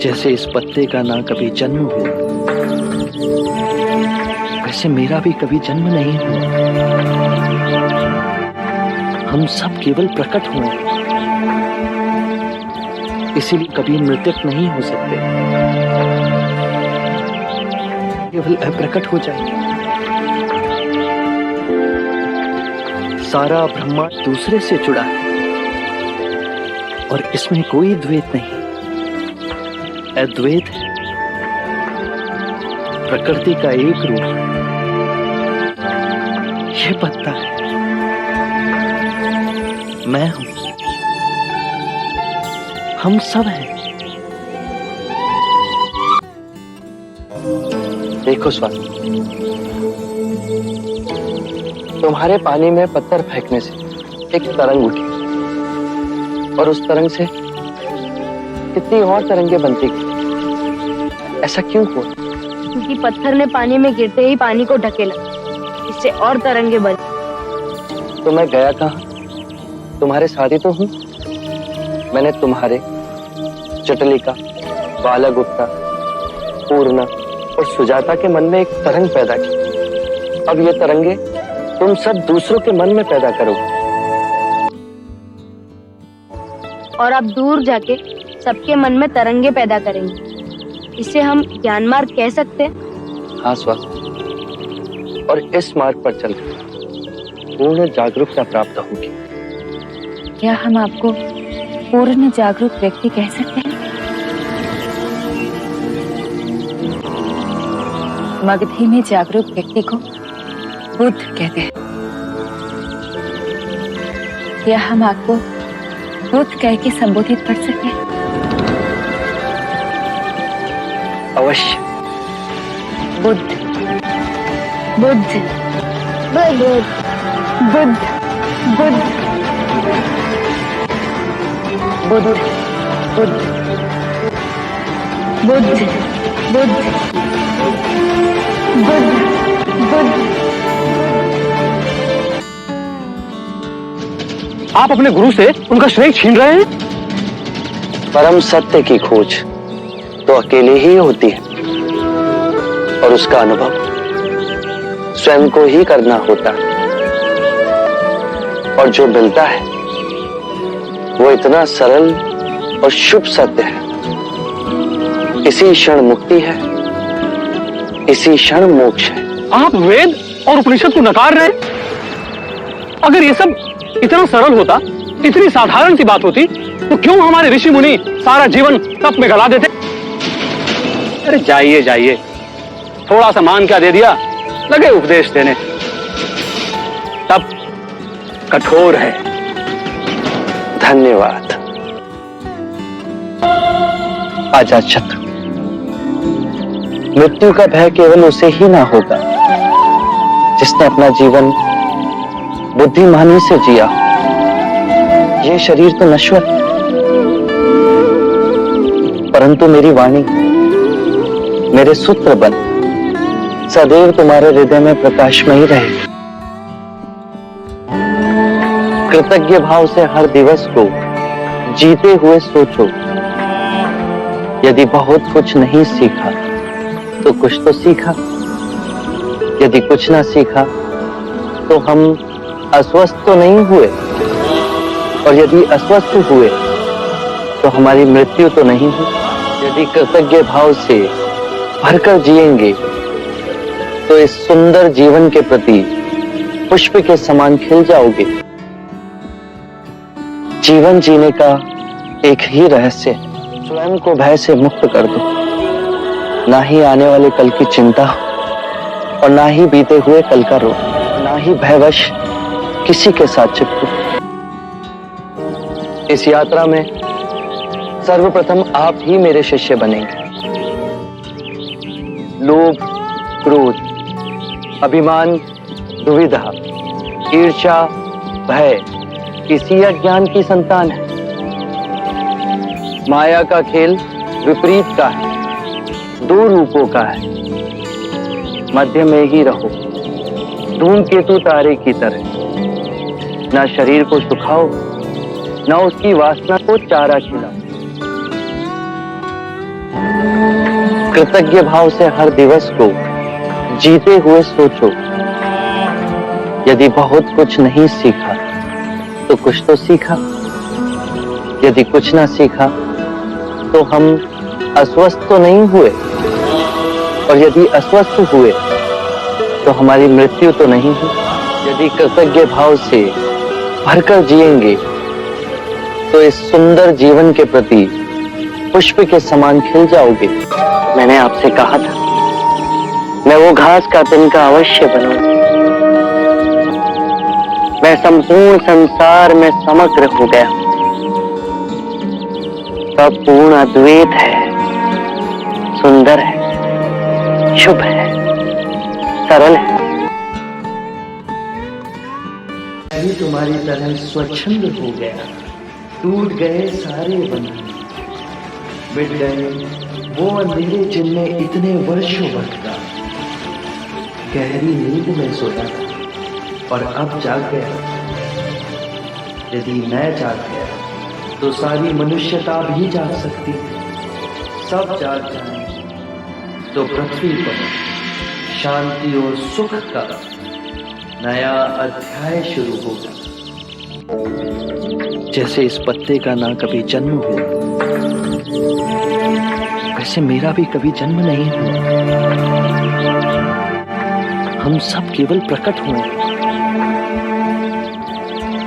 जैसे इस पत्ते का ना कभी जन्म हुआ, वैसे मेरा भी कभी जन्म नहीं हुआ। हम सब केवल प्रकट हुए, इसीलिए कभी मृतक नहीं हो सकते, केवल अप्रकट हो जाएंगे। सारा ब्रह्मांड दूसरे से जुड़ा है और इसमें कोई द्वैत नहीं, अद्वैत है। प्रकृति का एक रूप ये पत्ता है, मैं हूं, हम सब हैं। देखो स्वामी, तुम्हारे पानी में पत्थर फेंकने से एक तरंग उठी और उस तरंग से कितनी और तरंगे बनती गई। ऐसा क्यों हुआ? क्योंकि पत्थर ने पानी में गिरते ही पानी को ढकेला, इससे और तरंगे बनी। तो मैं गया कहाँ? तुम्हारे साथ ही तो हूँ। मैंने तुम्हारे, जटलिका, बालागुप्ता, पूर्णा और सुजाता के मन में एक तरंग पैदा की। अब ये तरंगे तुम सब दूसरों के मन में पैदा करो और अब दूर जाके सबके मन में तरंगे पैदा करेंगे। इसे हम ज्ञान मार्ग कह सकते हैं। हाँ स्वामी, और इस मार्ग पर चलकर पूर्ण जागरूकता प्राप्त होगी। क्या हम आपको पूर्ण जागरूक व्यक्ति कह सकते हैं? मगधी में जागरूक व्यक्ति को बुद्ध कहते हैं। क्या हम आपको बुद्ध कह के संबोधित कर सकते हैं? अवश्य। बुद्ध, बुद्ध, बुद्ध, बुद्ध, बुद्ध, बुद्ध, बुद्ध, बुद्ध, बुद्ध, बुद्ध, बुद्ध। आप अपने गुरु से उनका श्रेय छीन रहे हैं? परम सत्य की खोज तो अकेले ही होती है और उसका अनुभव स्वयं को ही करना होता है। और जो मिलता है वो इतना सरल और शुभ सत्य है। इसी क्षण मुक्ति है, इसी क्षण मोक्ष है। आप वेद और उपनिषद को नकार रहे हैं? अगर ये सब इतना सरल होता, इतनी साधारण सी बात होती, तो क्यों हमारे ऋषि मुनि सारा जीवन तप में गला देते? अरे जाइए जाइए, थोड़ा सा मान क्या दे दिया, लगे उपदेश देने। तप कठोर है। धन्यवाद। आजाद शत्रु, मृत्यु का भय केवल उसे ही ना होगा जिसने अपना जीवन बुद्धिमानी से जिया। ये शरीर तो नश्वर है, परंतु मेरी वाणी, मेरे सूत्र बन सदैव तुम्हारे हृदय में प्रकाशमयी रहेगी। कृतज्ञ भाव से हर दिवस को जीते हुए सोचो। यदि बहुत कुछ नहीं सीखा तो कुछ तो सीखा। यदि कुछ ना सीखा तो हम अस्वस्थ तो नहीं हुए, और यदि अस्वस्थ हुए तो हमारी मृत्यु तो नहीं हुई। यदि कृतज्ञ भाव से भरकर जिएंगे तो इस सुंदर जीवन के प्रति पुष्प के समान खिल जाओगे। जीवन जीने का एक ही रहस्य है, स्वयं को भय से मुक्त कर दो। ना ही आने वाले कल की चिंता और ना ही बीते हुए कल का रोग, ना ही भयवश किसी के साथ चिपको। इस यात्रा में सर्वप्रथम आप ही मेरे शिष्य बनेंगे। लोभ, क्रोध, अभिमान, दुविधा, ईर्ष्या, भय इसी अज्ञान की संतान है। माया का खेल विपरीत का है, दो रूपों का है। मध्य में ही रहो, धूमकेतु तारे की तरह। ना शरीर को सुखाओ, ना उसकी वासना को चारा खिलाओ। कृतज्ञ भाव से हर दिवस को जीते हुए सोचो। यदि बहुत कुछ नहीं सीखा तो कुछ तो सीखा। यदि कुछ ना सीखा तो हम अस्वस्थ तो नहीं हुए, और यदि अस्वस्थ हुए तो हमारी मृत्यु तो नहीं हुई। यदि कृतज्ञ भाव से भरकर जिएंगे तो इस सुंदर जीवन के प्रति पुष्प के समान खिल जाओगे। मैंने आपसे कहा था मैं वो घास का तिनका अवश्य बनूंगा। मैं संपूर्ण संसार में समग्र हो गया। सब पूर्ण अद्वैत है, सुंदर है, शुभ है, सरल है। मैं भी तुम्हारी तरह स्वच्छंद हो गया। टूट गए सारे बंधन, मिट गए वो अंधेरे जिनमें इतने वर्षों भटका। गहरी नींद में सोया और अब जाग गया। यदि मैं जाग गया तो सारी मनुष्यता भी जाग सकती है। सब जाग जाए तो पृथ्वी पर शांति और सुख का नया अध्याय शुरू होगा। जैसे इस पत्ते का ना कभी जन्म हुआ, वैसे मेरा भी कभी जन्म नहीं हुआ। हम सब केवल प्रकट हुए,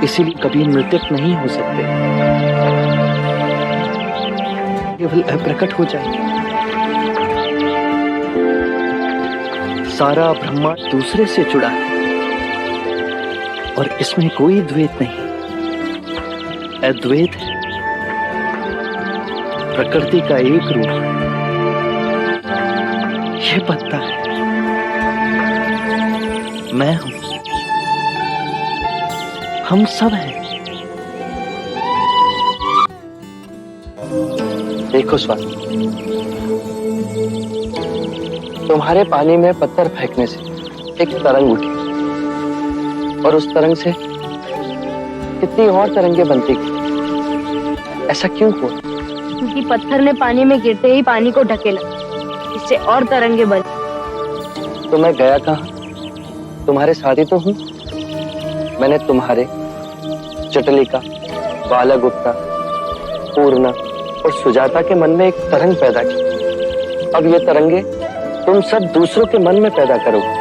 इसीलिए कभी मृतक नहीं हो सकते, केवल अप्रकट हो जाएंगे। सारा ब्रह्मांड दूसरे से जुड़ा है और इसमें कोई द्वैत नहीं, अद्वैत है। प्रकृति का एक रूप ये पत्ता है, मैं हूं, हम सब हैं। देखो स्वामी, तुम्हारे पानी में पत्थर फेंकने से एक तरंग उठी और उस तरंग से कितनी और तरंगे बनती गई। ऐसा क्यों हुआ? क्योंकि पत्थर ने पानी में गिरते ही पानी को ढकेला, इससे और तरंगे बनी। तो मैं गया कहाँ? तुम्हारे साथ ही तो हूँ। मैंने तुम्हारे जटलिका, बालागुप्ता, पूर्णा और सुजाता के मन में एक तरंग पैदा की। अब ये तरंगे तुम सब दूसरों के मन में पैदा करोगे,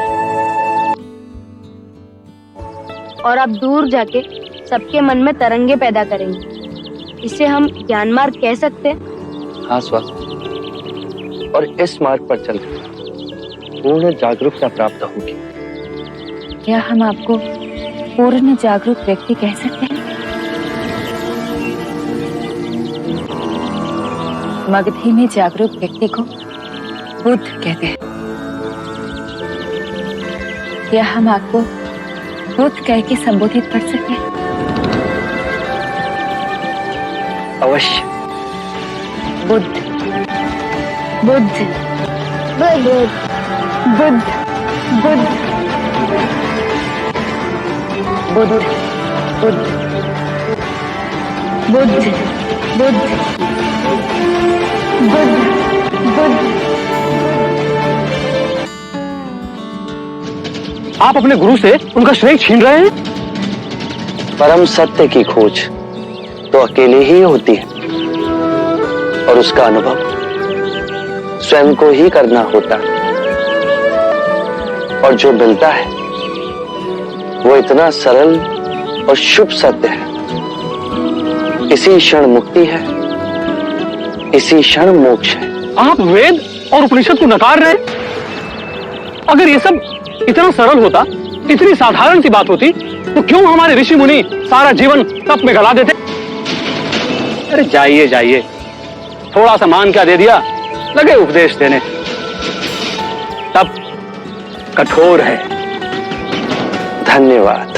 और आप दूर जाके सबके मन में तरंगे पैदा करेंगे। इसे हम ज्ञान मार्ग कह सकते हैं। हाँ स्वामी, और इस मार्ग पर चलकर पूर्ण जागरूकता प्राप्त होगी। क्या हम आपको पूर्ण जागरूक व्यक्ति कह सकते हैं? मगधी में जागरूक व्यक्ति को बुद्ध कहते हैं। क्या हम आपको बुद्ध कह के संबोधित कर सकते हैं? अवश्य। बुद्ध, बुद्ध, बुद्ध, बुद्ध, बुद्ध, बुद्ध, बुद्ध, बुद्ध, बुद्ध, बुद्ध, बुद्ध। आप अपने गुरु से उनका श्रेय छीन रहे हैं। परम सत्य की खोज तो अकेले ही होती है, और उसका अनुभव स्वयं को ही करना होता है। और जो मिलता है वो इतना सरल और शुभ सत्य है। इसी क्षण मुक्ति है, इसी क्षण मोक्ष है। आप वेद और उपनिषद को नकार रहे हैं। अगर ये सब इतना सरल होता, इतनी साधारण सी बात होती, तो क्यों हमारे ऋषि मुनि सारा जीवन तप में गला देते? अरे जाइए जाइए, थोड़ा सा मान क्या दे दिया, लगे उपदेश देने। तप कठोर है। धन्यवाद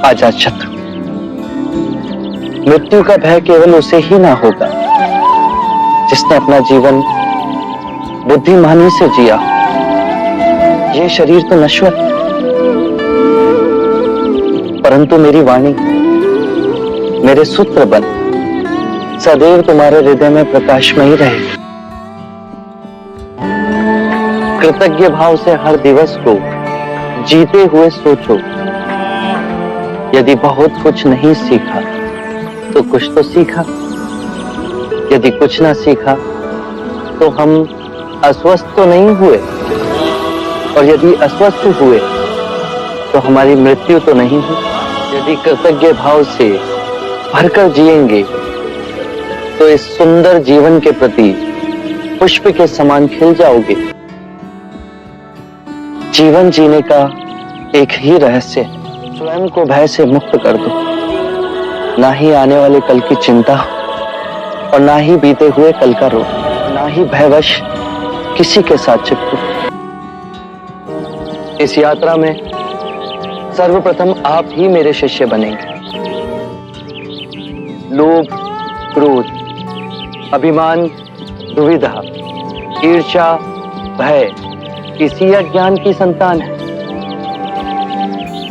आजाद शत्रु। मृत्यु का भय केवल उसे ही ना होगा जिसने अपना जीवन बुद्धिमानी से जिया। यह शरीर तो नश्वर है, परंतु मेरी वाणी, मेरे सूत्र बन सदैव तुम्हारे हृदय में प्रकाशमयी रहे। कृतज्ञ भाव से हर दिवस को जीते हुए सोचो। यदि बहुत कुछ नहीं सीखा तो कुछ तो सीखा। यदि कुछ ना सीखा तो हम अस्वस्थ तो नहीं हुए, और यदि अस्वस्थ हुए तो हमारी मृत्यु तो नहीं हुई। यदि कृतज्ञ भाव से भरकर जिएंगे तो इस सुंदर जीवन के प्रति पुष्प के समान खिल जाओगे। जीवन जीने का एक ही रहस्य है, स्वयं को भय से मुक्त कर दो। ना ही आने वाले कल की चिंता और ना ही बीते हुए कल का रो, ना ही भयवश किसी के साथ चिपको। इस यात्रा में सर्वप्रथम आप ही मेरे शिष्य बनेंगे। लोभ, क्रोध, अभिमान, दुविधा, ईर्ष्या, भय किसी अज्ञान की संतान है।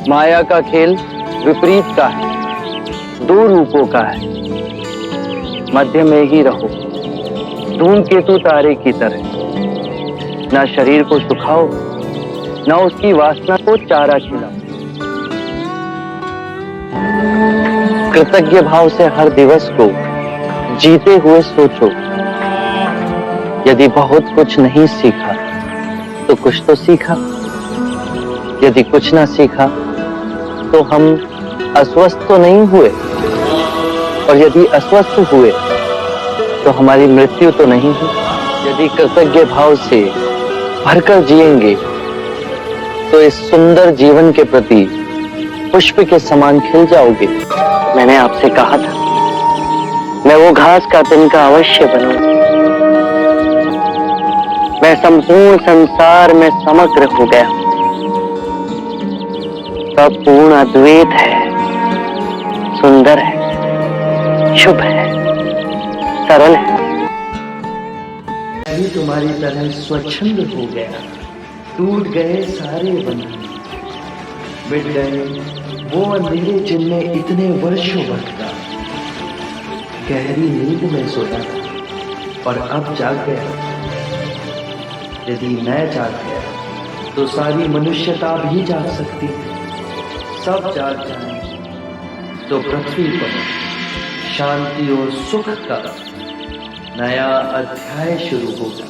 माया का खेल विपरीत का है, दो रूपों का है। मध्य में ही रहो, धूमकेतु तारे की तरह। ना शरीर को सुखाओ, ना उसकी वासना को चारा खिलाओ। कृतज्ञ भाव से हर दिवस को जीते हुए सोचो। यदि बहुत कुछ नहीं सीखा तो कुछ तो सीखा। यदि कुछ ना सीखा तो हम अस्वस्थ तो नहीं हुए, और यदि अस्वस्थ हुए तो हमारी मृत्यु तो नहीं हुई। यदि कृतज्ञ भाव से भरकर जिएंगे तो इस सुंदर जीवन के प्रति पुष्प के समान खिल जाओगे। मैंने आपसे कहा था मैं वो घास का तिनका अवश्य बनूंगा। मैं संपूर्ण संसार में समग्र हो गया। सब पूर्ण अद्वैत है, सुंदर है, शुभ है, सरल है। मैं भी तुम्हारी तरह स्वच्छंद हो गया। टूट गए सारे बंधन, मिट गए वो अंधेरे जिनमें इतने वर्षों भटका। गहरी नींद में सोया और अब जाग गया। यदि मैं जाग गया तो सारी मनुष्यता भी जाग सकती है। सब जाग जाए तो पृथ्वी पर शांति और सुख का नया अध्याय शुरू होगा।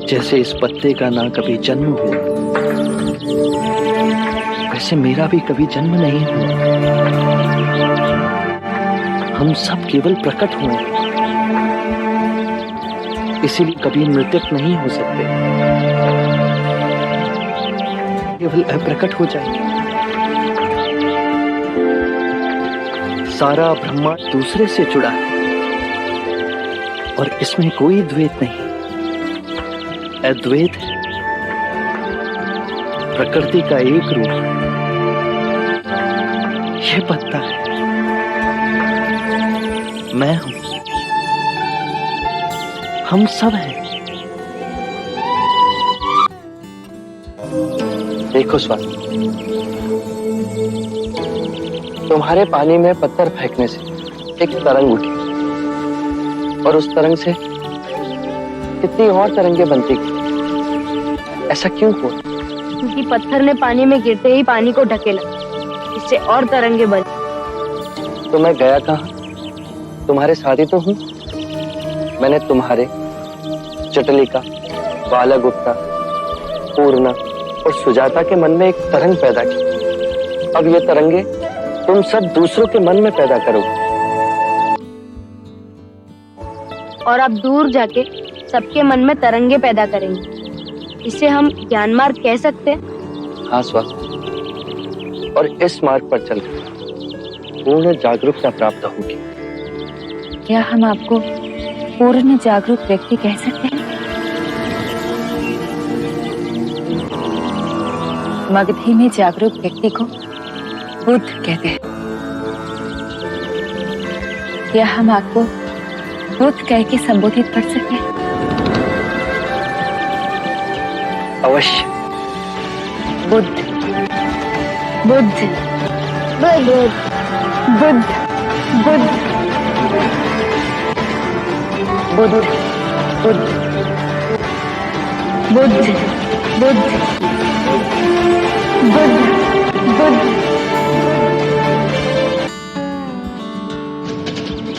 जैसे इस पत्ते का ना कभी जन्म हुआ, वैसे मेरा भी कभी जन्म नहीं हुआ। हम सब केवल प्रकट हुए, इसीलिए कभी मृतक नहीं हो सकते, केवल अप्रकट हो जाएंगे। सारा ब्रह्मांड दूसरे से जुड़ा है और इसमें कोई द्वैत नहीं, अद्वैत है। प्रकृति का एक रूप यह पत्ता है, मैं हूं, हम सब हैं। देखो स्वामी, तुम्हारे पानी में पत्थर फेंकने से एक तरंग उठी और उस तरंग से कितनी और तरंगे बनती गई। ऐसा क्यों हुआ? क्योंकि पत्थर ने पानी में गिरते ही पानी को ढकेला, इससे और तरंगे बनी। तो मैं गया कहाँ? तुम्हारे साथ ही तो हूँ। मैंने तुम्हारे जटलिका, बालागुप्ता, पूर्णा और सुजाता के मन में एक तरंग पैदा की। अब ये तरंगे तुम सब दूसरों के मन में पैदा करो, और आप दूर जाके सबके मन में तरंगे पैदा करेंगे। इसे हम ज्ञान मार्ग कह सकते हैं। हाँ स्वामी, और इस मार्ग पर चलकर पूर्ण जागरूकता प्राप्त होगी। क्या हम आपको पूर्ण जागरूक व्यक्ति कह सकते हैं? मगधी में जागरूक व्यक्ति को बुद्ध कहते हैं। क्या हम आपको बुद्ध कह के संबोधित कर सकते हैं? अवश्य। बुद्ध बुद्ध बुद्ध बुद्ध बुद्ध बुद्ध बुद्ध बुद्ध बुद्ध बुद्ध बुद्ध।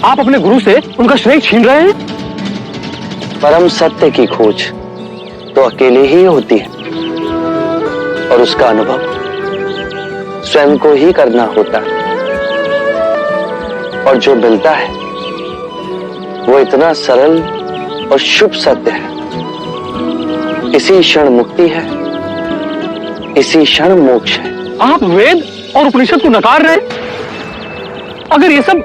आप अपने गुरु से उनका श्रेय छीन रहे हैं। परम सत्य की खोज तो अकेले ही होती है और उसका अनुभव स्वयं को ही करना होता है। और जो मिलता है वो इतना सरल और शुभ सत्य है। इसी क्षण मुक्ति है, इसी क्षण मोक्ष है। आप वेद और उपनिषद को नकार रहे हैं। अगर ये सब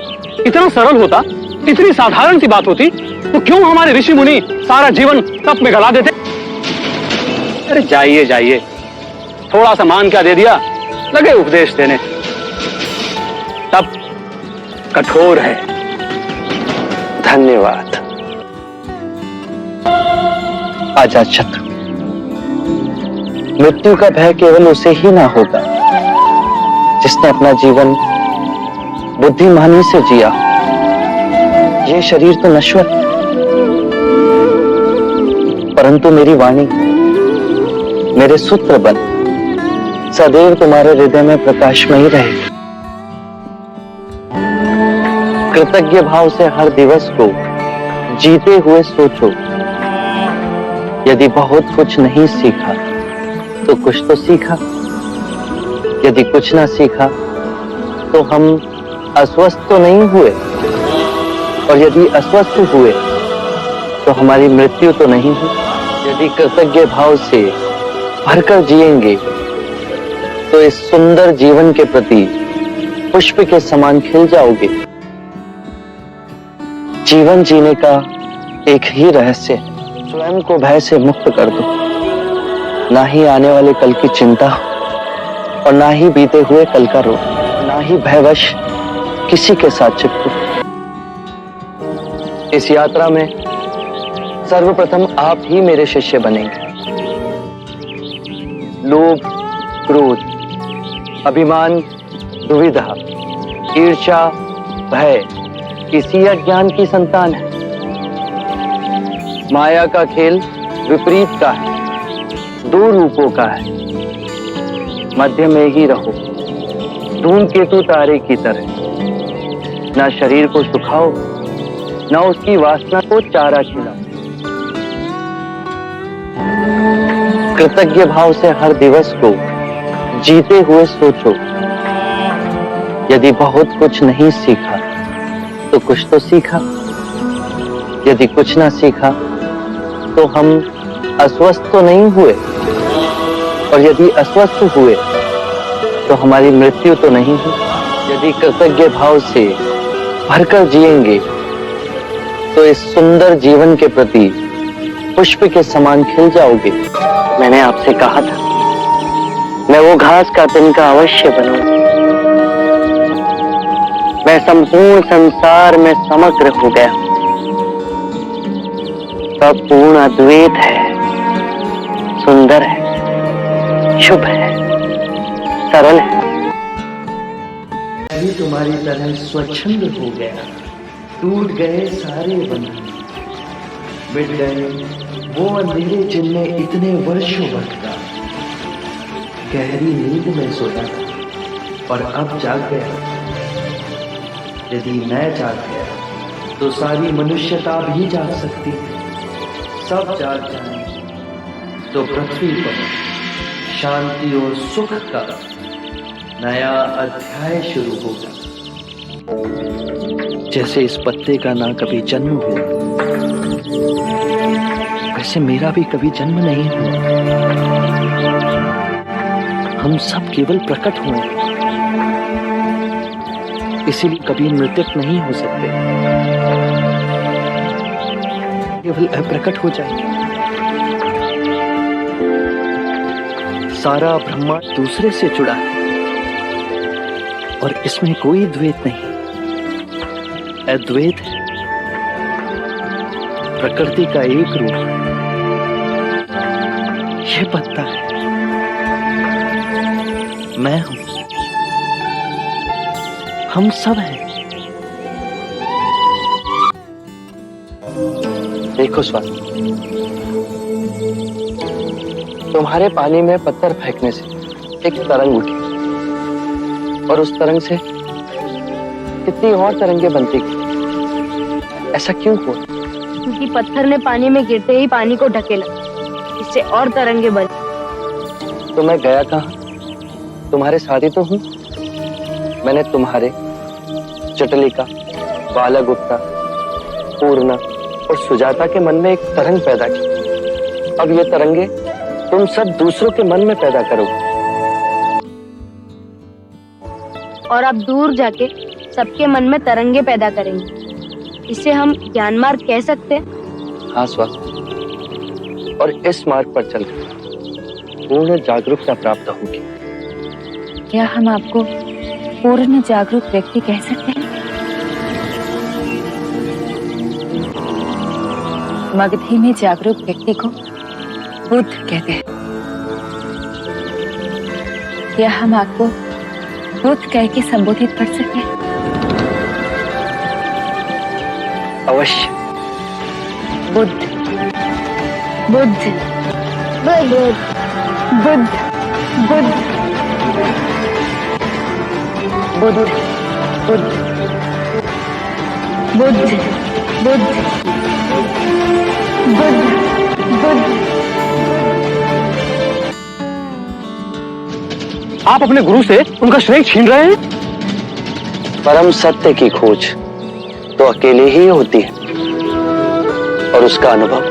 इतना सरल होता, इतनी साधारण सी बात होती, तो क्यों हमारे ऋषि मुनि सारा जीवन तप में गला देते। अरे जाइए जाइए, थोड़ा सा मान क्या दे दिया, लगे उपदेश देने। तप कठोर है। धन्यवाद आजाद शत्रु। मृत्यु का भय केवल उसे ही ना होगा जिसने अपना जीवन बुद्धिमानी से जिया। ये शरीर तो नश्वर है, परंतु मेरी वाणी, मेरे सूत्र बन सदैव तुम्हारे हृदय में प्रकाशमयी रहेगी। कृतज्ञ भाव से हर दिवस को जीते हुए सोचो। यदि बहुत कुछ नहीं सीखा तो कुछ तो सीखा। यदि कुछ ना सीखा तो हम अस्वस्थ तो नहीं हुए, और यदि अस्वस्थ हुए तो हमारी मृत्यु तो नहीं हुई। यदि कृतज्ञ भाव से भरकर जिएंगे तो इस सुंदर जीवन के प्रति पुष्प के समान खिल जाओगे। जीवन जीने का एक ही रहस्य है, स्वयं को भय से मुक्त कर दो। ना ही आने वाले कल की चिंता और ना ही बीते हुए कल का रोग, ना ही भयवश किसी के साथ चिपको। इस यात्रा में सर्वप्रथम आप ही मेरे शिष्य बनेंगे। लोभ, क्रोध, अभिमान, दुविधा, ईर्ष्या, भय इसी अज्ञान की संतान है। माया का खेल विपरीत का है, दो रूपों का है। मध्य में ही रहो, धूमकेतु तारे की तरह। ना शरीर को सुखाओ, ना उसकी वासना को चारा खिलाओ। कृतज्ञ भाव से हर दिवस को जीते हुए सोचो। यदि बहुत कुछ नहीं सीखा तो कुछ तो सीखा। यदि कुछ ना सीखा तो हम अस्वस्थ तो नहीं हुए, और यदि अस्वस्थ हुए तो हमारी मृत्यु तो नहीं हुई। यदि कृतज्ञ भाव से भरकर जिएंगे तो इस सुंदर जीवन के प्रति पुष्प के समान खिल जाओगे। मैंने आपसे कहा था मैं वो घास का तिनका अवश्य बनूंगा। मैं संपूर्ण संसार में समग्र हो गया। सब पूर्ण अद्वैत है, सुंदर है, शुभ है, सरल है। मैं भी तुम्हारी तरह स्वच्छंद हो गया। टूट गए सारे बंधन, मिट गए वो अंधेरे जिनमें इतने वर्षों भटका। गहरी नींद में सोता था और अब जाग गया। यदि मैं जाग गया तो सारी मनुष्यता भी जाग सकती है। सब जाग जाए तो पृथ्वी पर शांति और सुख का नया अध्याय शुरू होगा। जैसे इस पत्ते का ना कभी जन्म हुआ, वैसे मेरा भी कभी जन्म नहीं हुआ। हम सब केवल प्रकट हुए, इसीलिए कभी मृतक नहीं हो सकते, केवल अप्रकट हो जाएंगे। सारा ब्रह्मांड दूसरे से जुड़ा है और इसमें कोई द्वैत नहीं, अद्वैत है। प्रकृति का एक रूप यह पत्ता है, मैं हूं, हम सब हैं। देखो स्वाति, तुम्हारे पानी में पत्थर फेंकने से एक तरंग उठी और उस तरंग से कितनी और तरंगे बनती गई। ऐसा क्यों हुआ? क्योंकि पत्थर ने पानी में गिरते ही पानी को ढकेला, इससे और तरंगे बनी। तो मैं गया कहाँ? तुम्हारे साथ ही तो हूँ। मैंने तुम्हारे जटलिका, बालागुप्ता, पूर्णा और सुजाता के मन में एक तरंग पैदा की। अब ये तरंगे तुम सब दूसरों के मन में पैदा करोगे और आप दूर जाके सबके मन में तरंगे पैदा करेंगे। इसे हम ज्ञान मार्ग कह सकते हैं। हाँ स्वाति, और इस मार्ग पर चलकर पूर्ण जागरूकता प्राप्त होगी। क्या हम आपको पूर्ण जागरूक व्यक्ति कह सकते हैं? मगधी में जागरूक व्यक्ति को बुद्ध कहते हैं। क्या हम आपको बुद्ध कह के संबोधित कर सकते हैं? अवश्य। बुद्ध, बुद्ध, बुद्ध, बुद्ध, बुद्ध, बुद्ध, बुद्ध, बुद्ध, बुद्ध, बुद्ध, बुद्ध। आप अपने गुरु से उनका श्रेय छीन रहे हैं। परम सत्य की खोज तो अकेले ही होती है और उसका अनुभव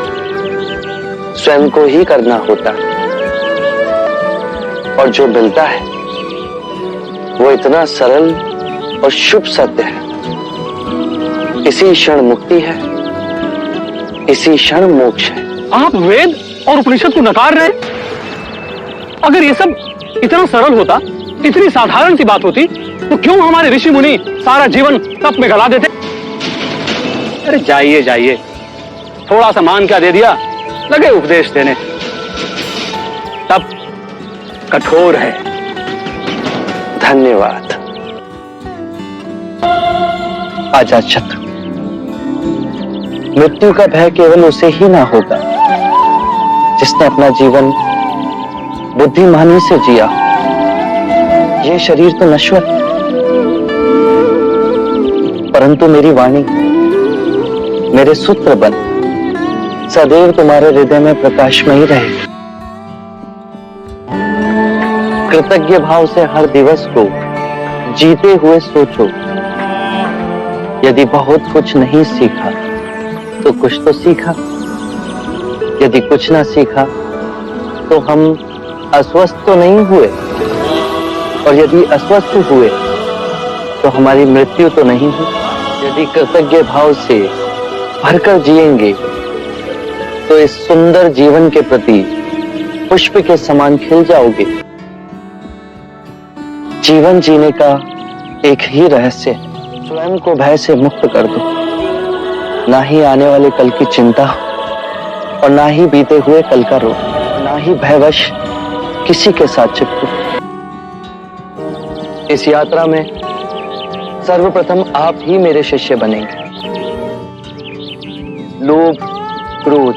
स्वयं को ही करना होता है। और जो मिलता है वो इतना सरल और शुभ सत्य है। इसी क्षण मुक्ति है, इसी क्षण मोक्ष है। आप वेद और उपनिषद को नकार रहे हैं। अगर ये सब इतना सरल होता, इतनी साधारण सी बात होती, तो क्यों हमारे ऋषि मुनि सारा जीवन तप में गला देते? अरे जाइए जाइए, थोड़ा सा मान क्या दे दिया, लगे उपदेश देने। तप कठोर है। धन्यवाद अजातशत्रु। मृत्यु का भय केवल उसे ही ना होगा जिसने अपना जीवन बुद्धिमानी से जिया। ये शरीर तो नश्वर है, परंतु मेरी वाणी, मेरे सूत्र बन सदैव तुम्हारे हृदय में प्रकाशमयी रहेगी। कृतज्ञ भाव से हर दिवस को जीते हुए सोचो। यदि बहुत कुछ नहीं सीखा तो कुछ तो सीखा। यदि कुछ ना सीखा तो हम अस्वस्थ तो नहीं हुए, और यदि अस्वस्थ हुए तो हमारी मृत्यु तो नहीं हुई। यदि कृतज्ञ भाव से भरकर जिएंगे तो इस सुंदर जीवन के प्रति पुष्प के समान खिल जाओगे। जीवन जीने का एक ही रहस्य है, स्वयं को भय से मुक्त कर दो। ना ही आने वाले कल की चिंता और ना ही बीते हुए कल का रोग, ना ही भयवश किसी के साथ चिपको। इस यात्रा में सर्वप्रथम आप ही मेरे शिष्य बनेंगे। लोभ, क्रोध,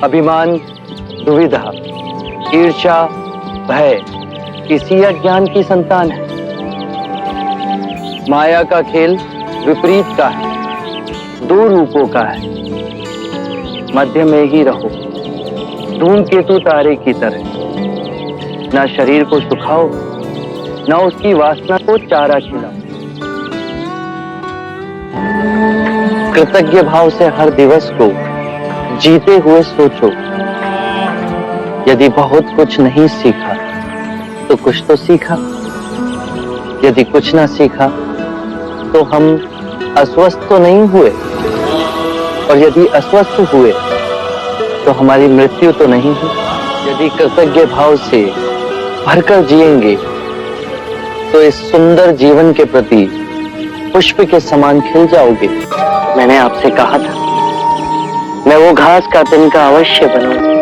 अभिमान, दुविधा, ईर्ष्या, भय इसी अज्ञान की संतान है। माया का खेल विपरीत का है, दो रूपों का है। मध्य में ही रहो, धूमकेतु तारे की तरह। ना शरीर को सुखाओ, ना उसकी वासना को चारा खिलाओ। कृतज्ञ भाव से हर दिवस को जीते हुए सोचो। यदि बहुत कुछ नहीं सीखा तो कुछ तो सीखा। यदि कुछ ना सीखा तो हम अस्वस्थ तो नहीं हुए, और यदि अस्वस्थ हुए तो हमारी मृत्यु तो नहीं हुई। यदि कृतज्ञ भाव से भरकर जिएंगे तो इस सुंदर जीवन के प्रति पुष्प के समान खिल जाओगे। मैंने आपसे कहा था मैं वो घास का तिनका अवश्य बनूं।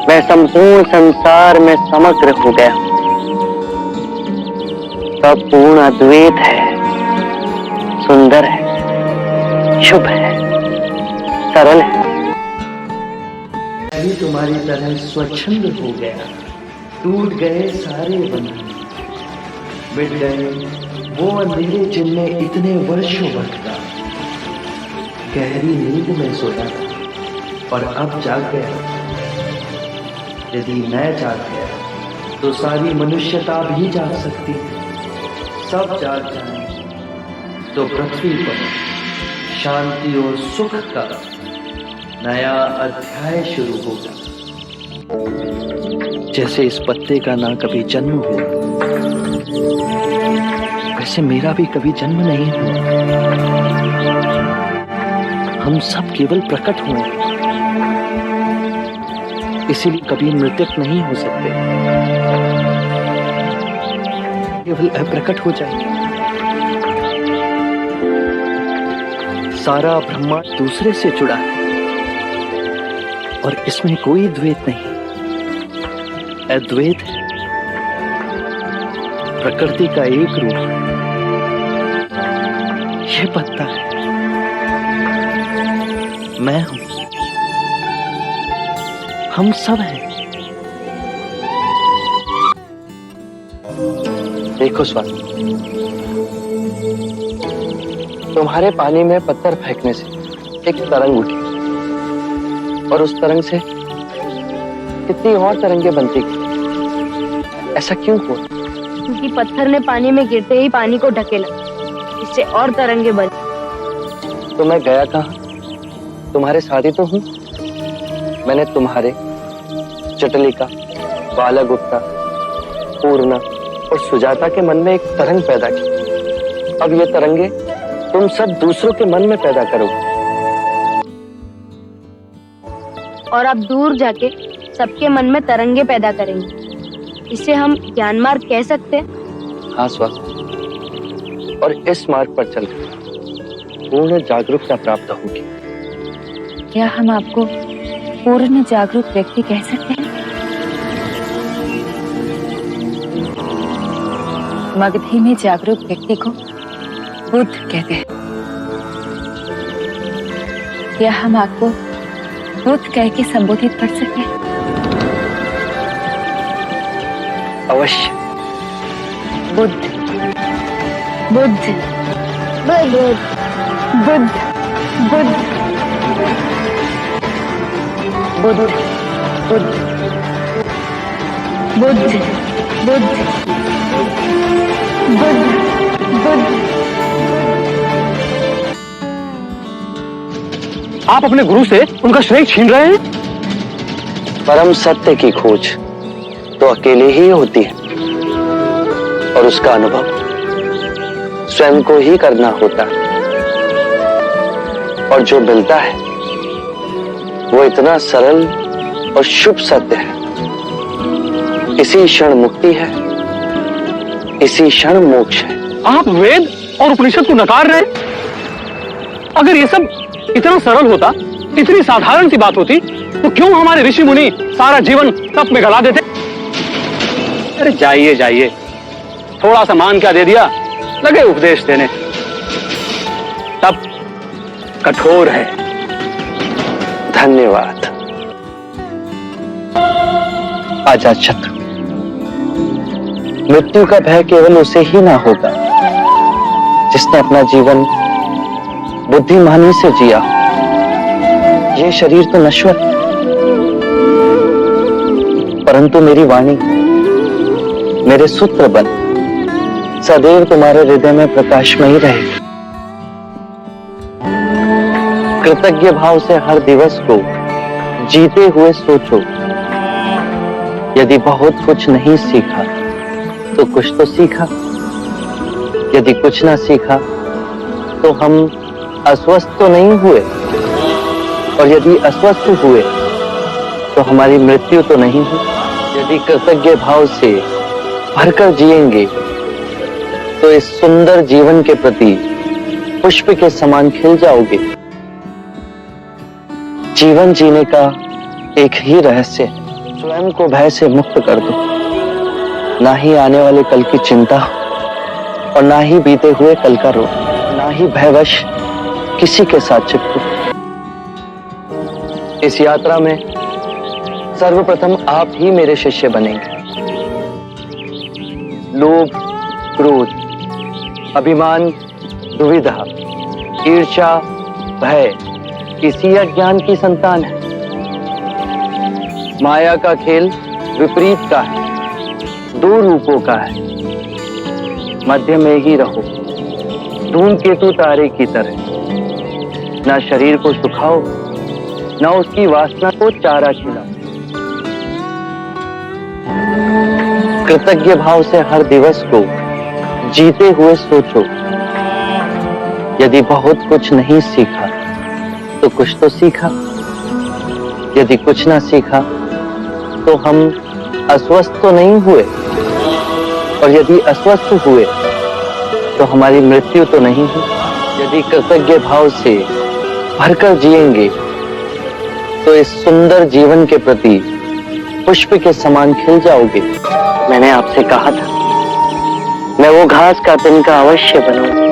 मैं संपूर्ण संसार में समग्र हो गया। सब पूर्ण अद्वैत है, सुंदर है, शुभ है। सरल है। मैं भी तुम्हारी तरह स्वच्छंद हो गया, टूट गए सारे बंधन, मिट गए वो अंधेरे जिनमें इतने वर्षों भटका। गहरी नींद में सोया और अब जाग गया। यदि मैं जाग गया तो सारी मनुष्यता भी जाग सकती है। सब जाग जाए तो पृथ्वी पर शांति और सुख का नया अध्याय शुरू होगा। जैसे इस पत्ते का ना कभी जन्म हुआ, वैसे मेरा भी कभी जन्म नहीं हुआ। हम सब केवल प्रकट हुए, इसीलिए कभी मृतक नहीं हो सकते, केवल अप्रकट हो जाएंगे। सारा ब्रह्मांड दूसरे से जुड़ा है और इसमें कोई द्वैत नहीं, अद्वैत है। प्रकृति का एक रूप यह पत्ता है, मैं हूं, हम सब हैं। देखो स्वामी, तुम्हारे पानी में पत्थर फेंकने से एक तरंग उठी और उस तरंग से कितनी और तरंगे बनती गई। ऐसा क्यों हुआ? क्योंकि पत्थर ने पानी में गिरते ही पानी को ढकेला, इससे और तरंगे बनी। तो मैं गया कहाँ? तुम्हारे साथ ही तो हूँ। मैंने तुम्हारे जटलिका, बालागुप्ता, पूर्णा और सुजाता के मन में एक तरंग पैदा की। अब ये तरंगे तुम सब दूसरों के मन में पैदा करोगे और अब दूर जाके सबके मन में तरंगे पैदा करेंगे। इसे हम ज्ञान मार्ग कह सकते हैं। हाँ स्वामी, और इस मार्ग पर चलकर पूर्ण जागरूकता प्राप्त होगी। क्या हम आपको पूर्ण जागरूक व्यक्ति कह सकते हैं? मगधी में जागरूक व्यक्ति को बुद्ध कहते हैं। क्या हम आपको बुद्ध कह के संबोधित कर सकते हैं? अवश्य। बुद्ध, बुद्ध, बुद्ध, बुद्ध, बुद्ध, बुद्ध, बुद्ध, बुद्ध, बुद्ध, बुद्ध, बुद्ध। आप अपने गुरु से उनका श्रेय छीन रहे हैं। परम सत्य की खोज तो अकेले ही होती है और उसका अनुभव स्वयं को ही करना होता है। और जो मिलता है वो इतना सरल और शुभ सत्य है। इसी क्षण मुक्ति है, इसी क्षण मोक्ष है। आप वेद और उपनिषद को नकार रहे हैं। अगर ये सब इतना सरल होता, इतनी साधारण सी बात होती, तो क्यों हमारे ऋषि मुनि सारा जीवन तप में गला देते? अरे जाइए जाइए, थोड़ा सा मान क्या दे दिया, लगे उपदेश देने। तप कठोर है। धन्यवाद आचार्य चक्र। मृत्यु का भय केवल उसे ही ना होगा जिसने अपना जीवन बुद्धिमानी से जिया। ये शरीर तो नश्वर है, परंतु मेरी वाणी, मेरे सूत्र बन सदैव तुम्हारे हृदय में प्रकाशमयी रहेगी। कृतज्ञ भाव से हर दिवस को जीते हुए सोचो। यदि बहुत कुछ नहीं सीखा तो कुछ तो सीखा। यदि कुछ ना सीखा तो हम अस्वस्थ तो नहीं हुए, और यदि अस्वस्थ हुए तो हमारी मृत्यु तो नहीं हुई। यदि कृतज्ञ भाव से भरकर जिएंगे तो इस सुंदर जीवन के प्रति पुष्प के समान खिल जाओगे। जीवन जीने का एक ही रहस्य है, स्वयं को भय से मुक्त कर दो। ना ही आने वाले कल की चिंता और ना ही बीते हुए कल का रोग, ना ही भयवश किसी के साथ चिपको। इस यात्रा में सर्वप्रथम आप ही मेरे शिष्य बनेंगे। लोभ, क्रोध, अभिमान, दुविधा, ईर्ष्या, भय इसी अज्ञान की संतान है। माया का खेल विपरीत का है, दो रूपों का है। मध्य में ही रहो, धूमकेतु तारे की तरह। ना शरीर को सुखाओ, ना उसकी वासना को चारा खिलाओ। कृतज्ञ भाव से हर दिवस को जीते हुए सोचो। यदि बहुत कुछ नहीं सीखा तो कुछ तो सीखा। यदि कुछ ना सीखा तो हम अस्वस्थ तो नहीं हुए, और यदि अस्वस्थ हुए तो हमारी मृत्यु तो नहीं हुई। यदि कृतज्ञ भाव से भरकर जिएंगे तो इस सुंदर जीवन के प्रति पुष्प के समान खिल जाओगे। मैंने आपसे कहा था मैं वो घास का तिनका अवश्य बनूंगा।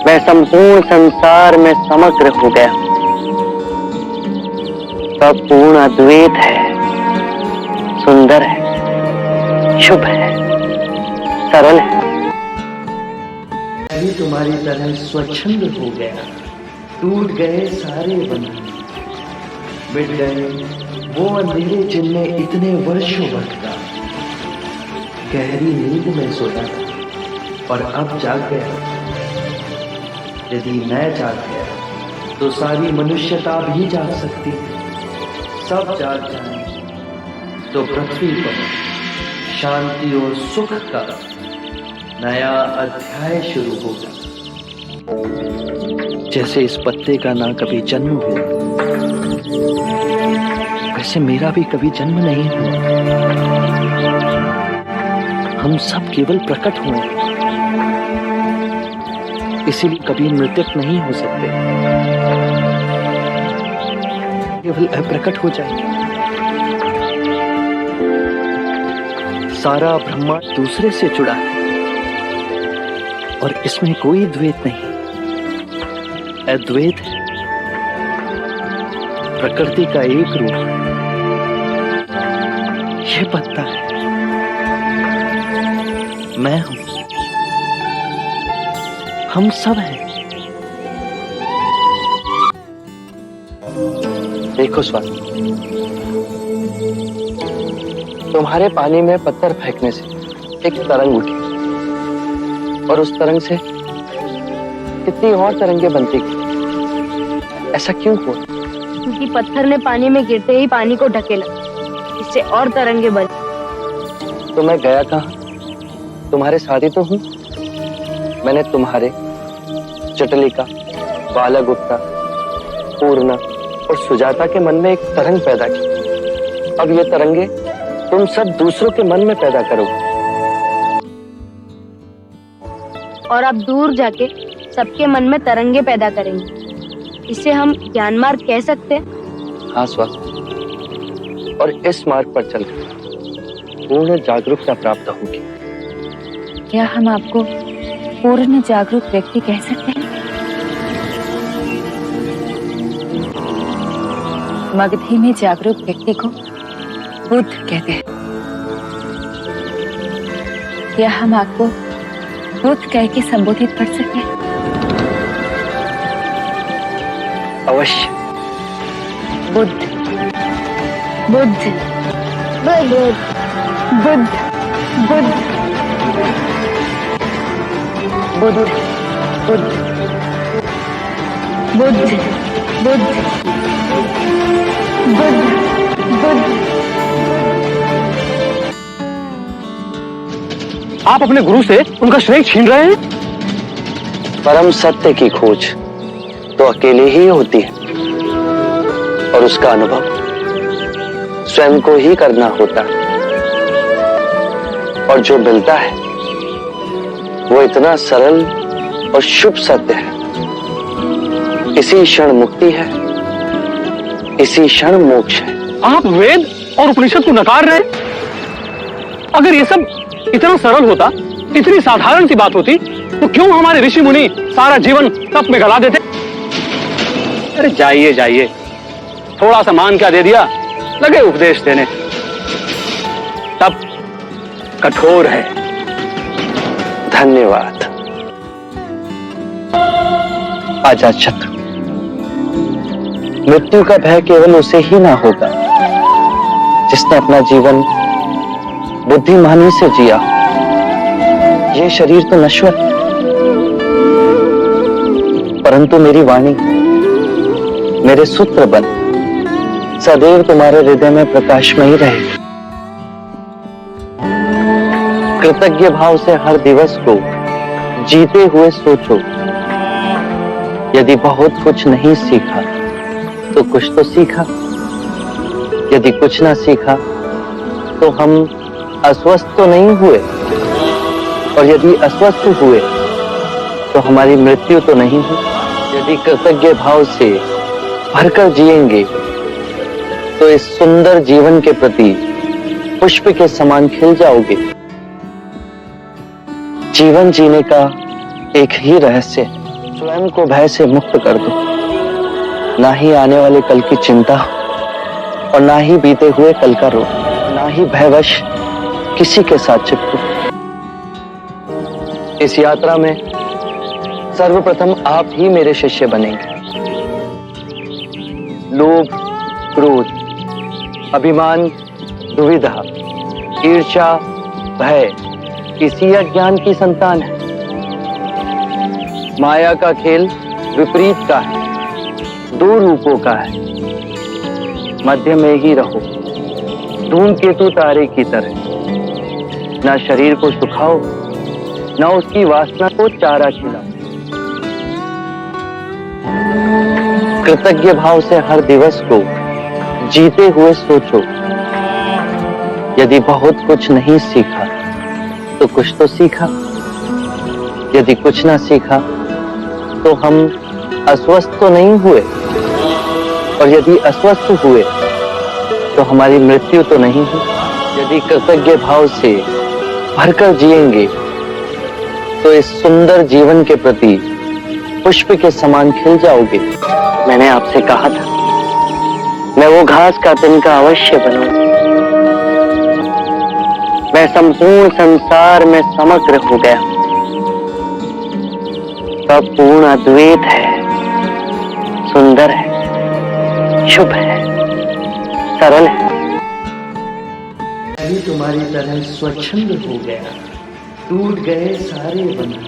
मैं संपूर्ण संसार में समग्र हो गया। सब पूर्ण अद्वैत है, सुंदर है, शुभ है, सरल है। मैं भी तुम्हारी तरह स्वच्छंद हो गया। टूट गए सारे बंधन, मिट गए वो अंधेरे जिनमें इतने वर्षों भटका। गहरी नींद में सोता था और अब जाग गया। यदि मैं जाग गया तो सारी मनुष्यता भी जाग सकती है। सब जाग जाए तो पृथ्वी पर शांति और सुख का नया अध्याय शुरू होगा। जैसे इस पत्ते का ना कभी जन्म हुआ, वैसे मेरा भी कभी जन्म नहीं हुआ। हम सब केवल प्रकट हुए, इसीलिए कभी मृतक नहीं हो सकते। केवल अप्रकट हो जाए। सारा ब्रह्मांड दूसरे से जुड़ा है और इसमें कोई द्वैत नहीं, अद्वैत है। प्रकृति का एक रूप ये पत्ता है, मैं हूं, हम सब हैं। देखो स्वामी, तुम्हारे पानी में पत्थर फेंकने से एक तरंग उठी और उस तरंग से कितनी और तरंगें बनती गई। ऐसा क्यों हुआ? क्योंकि पत्थर ने पानी में गिरते ही पानी को ढकेला, इससे और तरंगे बनी। तो मैं गया कहाँ? तुम्हारे साथ ही तो हूँ। मैंने तुम्हारे, जटलिका, बालागुप्ता, पूर्णा और सुजाता के मन में एक तरंग पैदा की। अब ये तरंगे तुम सब दूसरों के मन में पैदा करोगे। और आप दूर जाके सबके मन में तरंगे पैदा करेंगे। इसे हम ज्ञान मार्ग कह सकते हैं। हाँ स्वामी, और इस मार्ग पर चलकर पूर्ण जागरूकता प्राप्त होगी। क्या हम आपको पूर्ण जागरूक व्यक्ति कह सकते हैं? मगधी में जागरूक व्यक्ति को बुद्ध कहते हैं। क्या हम आपको बुद्ध कह के संबोधित कर सकते हैं? अवश्य। बुद्ध, बुद्ध, बुद्ध, बुद्ध, बुद्ध, बुद्ध, बुद्ध, बुद्ध, बुद्ध, बुद्ध, बुद्ध। आप अपने गुरु से उनका श्रेय छीन रहे हैं? परम सत्य की खोज तो अकेले ही होती है और उसका अनुभव स्वयं को ही करना होता है। और जो मिलता है वो इतना सरल और शुभ सत्य है। इसी क्षण मुक्ति है, इसी क्षण मोक्ष है। आप वेद और उपनिषद को नकार रहे हैं? अगर ये सब इतना सरल होता, इतनी साधारण सी बात होती, तो क्यों हमारे ऋषि मुनि सारा जीवन तप में गला देते? अरे जाइए जाइए, थोड़ा सा मान क्या दे दिया, लगे उपदेश देने। तब कठोर है। धन्यवाद अजातशत्रु। मृत्यु का भय केवल उसे ही ना होगा जिसने अपना जीवन बुद्धिमानी से जिया। ये शरीर तो नश्वर है, परंतु मेरी वाणी, मेरे सूत्र बन सदैव तुम्हारे हृदय में प्रकाशमयी रहेगी। कृतज्ञ भाव से हर दिवस को जीते हुए सोचो। यदि बहुत कुछ नहीं सीखा तो कुछ तो सीखा। यदि कुछ ना सीखा तो हम अस्वस्थ तो नहीं हुए, और यदि अस्वस्थ हुए तो हमारी मृत्यु तो नहीं हुई। यदि कृतज्ञ भाव से भरकर जिएंगे तो इस सुंदर जीवन के प्रति पुष्प के समान खिल जाओगे। जीवन जीने का एक ही रहस्य है, स्वयं को भय से मुक्त कर दो। ना ही आने वाले कल की चिंता और ना ही बीते हुए कल का रो, ना ही भयवश किसी के साथ चिपको। इस यात्रा में सर्वप्रथम आप ही मेरे शिष्य बनेंगे। लोभ, क्रोध, अभिमान, दुविधा, ईर्ष्या, भय इसी अज्ञान की संतान है। माया का खेल विपरीत का है, दो रूपों का है। मध्य में ही रहो, धूमकेतु तारे की तरह। ना शरीर को सुखाओ, ना उसकी वासना को चारा खिलाओ। कृतज्ञ भाव से हर दिवस को जीते हुए सोचो। यदि बहुत कुछ नहीं सीखा तो कुछ तो सीखा। यदि कुछ ना सीखा तो हम अस्वस्थ तो नहीं हुए, और यदि अस्वस्थ हुए तो हमारी मृत्यु तो नहीं हुई। यदि कृतज्ञ भाव से भरकर जिएंगे तो इस सुंदर जीवन के प्रति पुष्प के समान खिल जाओगे। मैंने आपसे कहा था मैं वो घास का तिनका अवश्य बनूं। मैं संपूर्ण संसार में समग्र हो गया। सब पूर्ण अद्वैत है, सुंदर है, शुभ है, सरल है। मैं भी तुम्हारी तरह स्वच्छंद हो गया। टूट गए सारे बंधन,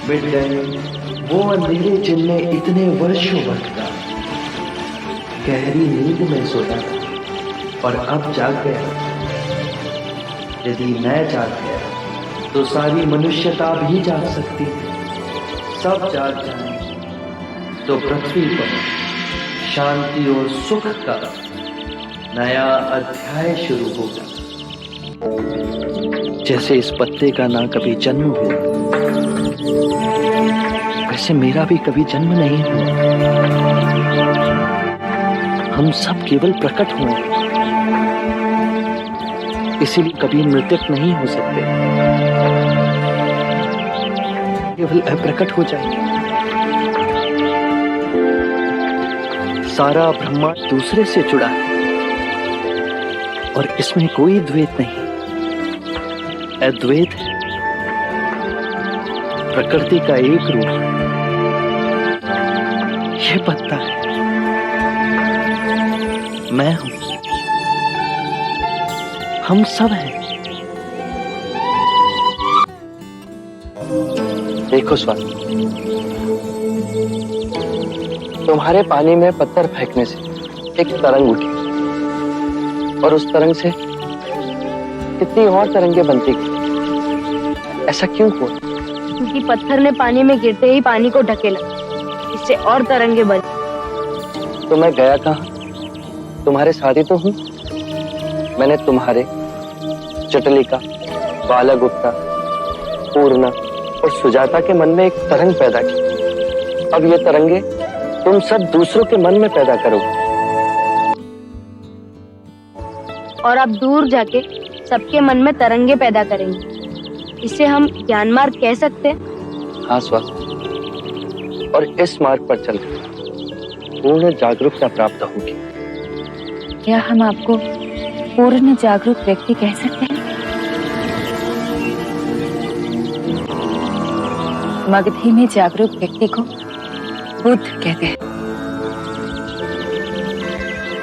मिट गए वो अंधेरे जिनमें इतने वर्षों भटका। गहरी नींद में सोया और अब जाग गया। यदि मैं जाग गया तो सारी मनुष्यता भी जाग सकती है। सब जाग जाए तो पृथ्वी पर शांति और सुख का नया अध्याय शुरू होगा। जैसे इस पत्ते का ना कभी जन्म हुआ, वैसे मेरा भी कभी जन्म नहीं हुआ। हम सब केवल प्रकट हुए, इसीलिए कभी मृतक नहीं हो सकते, केवल अप्रकट हो जाएंगे। सारा ब्रह्मांड दूसरे से जुड़ा है और इसमें कोई द्वैत नहीं, अद्वैत है। प्रकृति का एक रूप यह पत्ता है, मैं हूं, हम सब हैं। देखो स्वामी, तुम्हारे पानी में पत्थर फेंकने से एक तरंग उठी और उस तरंग से कितनी और तरंगे बनती गई। ऐसा क्यों हुआ? क्योंकि पत्थर ने पानी में गिरते ही पानी को ढकेला, इससे और तरंगे बनी। तो मैं गया कहाँ? तुम्हारे साथ ही तो हूँ। मैंने तुम्हारे, जटलिका, बालागुप्ता, पूर्णा और सुजाता के मन में एक तरंग पैदा की। अब ये तरंगे तुम सब दूसरों के मन में पैदा करोगे, और आप दूर जाके सबके मन में तरंगे पैदा करेंगे। इसे हम ज्ञान मार्ग कह सकते हैं। हाँ स्वामी, और इस मार्ग पर चलकर पूर्ण जागरूकता प्राप्त होगी। क्या हम आपको पूर्ण जागरूक व्यक्ति कह सकते हैं? मगधी में जागरूक व्यक्ति को बुद्ध कहते हैं।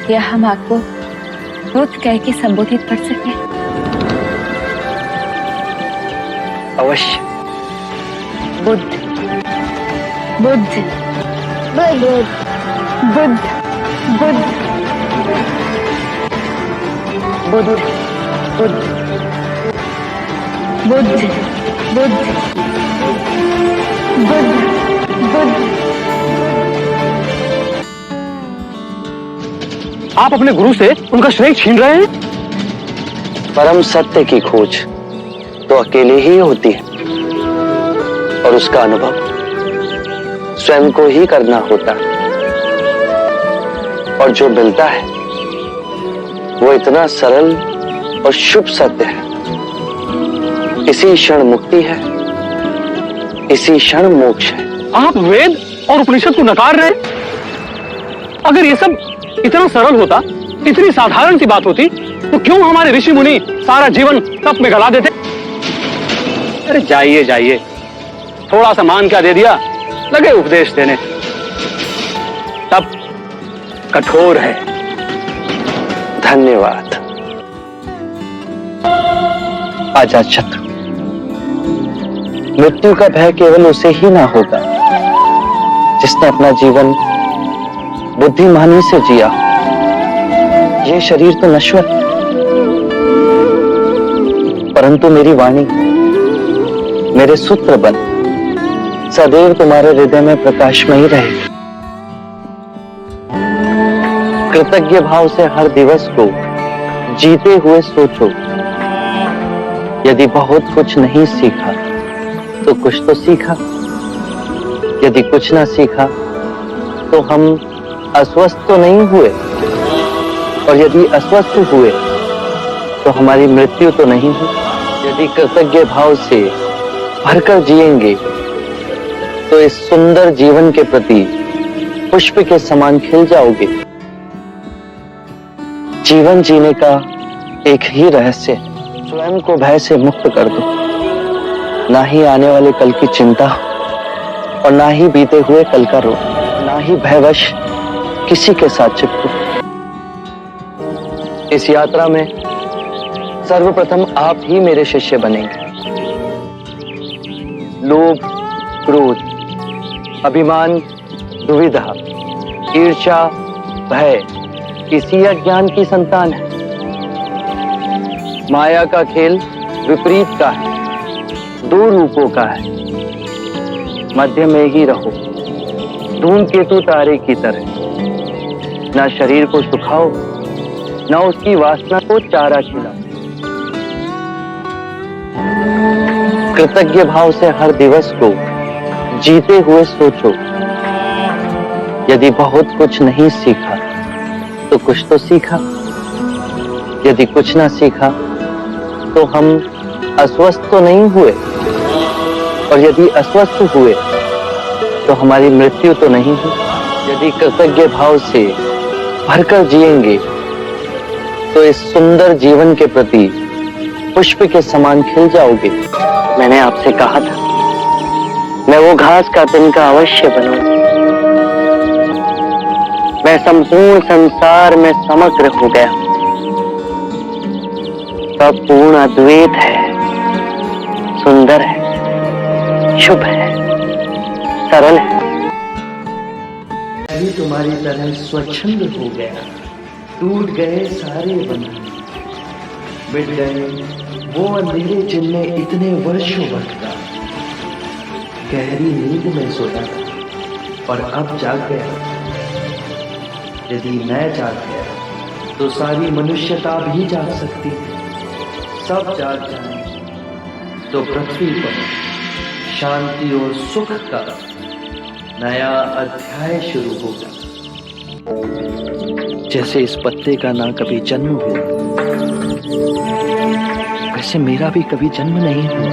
क्या हम आपको बुद्ध कह के संबोधित कर सकते हैं? अवश्य। बुद्ध बुद्ध बुद्ध बुद्ध बुद्ध बुद्ध बुद्ध बुद्ध बुद्ध बुद्ध बुद्ध। आप अपने गुरु से उनका श्रेय छीन रहे हैं। परम सत्य की खोज तो अकेले ही होती है और उसका अनुभव स्वयं को ही करना होता है। और जो मिलता है वो इतना सरल और शुभ सत्य है। इसी क्षण मुक्ति है, इसी क्षण मोक्ष है। आप वेद और उपनिषद को नकार रहे हैं। अगर ये सब इतना सरल होता, इतनी साधारण सी बात होती, तो क्यों हमारे ऋषि मुनि सारा जीवन तप में गला देते? अरे जाइए जाइए, थोड़ा सा मान क्या दे दिया, लगे उपदेश देने। तप कठोर है। धन्यवाद अजातशत्रु। मृत्यु का भय केवल उसे ही ना होगा जिसने अपना जीवन बुद्धिमानी से जिया। यह शरीर तो नश्वर है, परंतु मेरी वाणी, मेरे सूत्र बन सदैव तुम्हारे हृदय में प्रकाशमयी रहेगी। कृतज्ञ भाव से हर दिवस को जीते हुए सोचो। यदि बहुत कुछ नहीं सीखा तो कुछ तो सीखा। यदि कुछ ना सीखा तो हम अस्वस्थ तो नहीं हुए, और यदि अस्वस्थ हुए तो हमारी मृत्यु तो नहीं हुई। यदि कृतज्ञ भाव से भरकर जिएंगे तो इस सुंदर जीवन के प्रति पुष्प के समान खिल जाओगे। जीवन जीने का एक ही रहस्य है, स्वयं को भय से मुक्त कर दो। ना ही आने वाले कल की चिंता और ना ही बीते हुए कल का रो, ना ही भयवश किसी के साथ चिपको। इस यात्रा में सर्वप्रथम आप ही मेरे शिष्य बनेंगे। लोभ, क्रोध, अभिमान, दुविधा, ईर्ष्या, भय किसी अज्ञान की संतान है। माया का खेल विपरीत का है, दो रूपों का है। मध्य में ही रहो, धूमकेतु तारे की तरह। ना शरीर को सुखाओ, ना उसकी वासना को चारा खिलाओ। कृतज्ञ भाव से हर दिवस को जीते हुए सोचो। यदि बहुत कुछ नहीं सीखा तो कुछ तो सीखा। यदि कुछ ना सीखा तो हम अस्वस्थ तो नहीं हुए, और यदि अस्वस्थ हुए तो हमारी मृत्यु तो नहीं हुई। यदि कृतज्ञ भाव से भरकर जिएंगे तो इस सुंदर जीवन के प्रति पुष्प के समान खिल जाओगे। मैंने आपसे कहा था मैं वो घास का तिनका अवश्य बनूंगा। मैं संपूर्ण संसार में समग्र हो गया। सब पूर्ण अद्वैत है, सुंदर है, शुभ है, सरल है। मैं भी तुम्हारी तरह स्वच्छंद हो गया। टूट गए सारे बंधन, मिट गए वो अंधेरे जिनमें इतने वर्षों भटका। गहरी नींद में सोया और अब जाग गया। यदि मैं जाग गया तो सारी मनुष्यता भी जाग सकती है। सब जाग जाए तो पृथ्वी पर शांति और सुख का नया अध्याय शुरू होगा। जैसे इस पत्ते का ना कभी जन्म हुआ, वैसे मेरा भी कभी जन्म नहीं हुआ।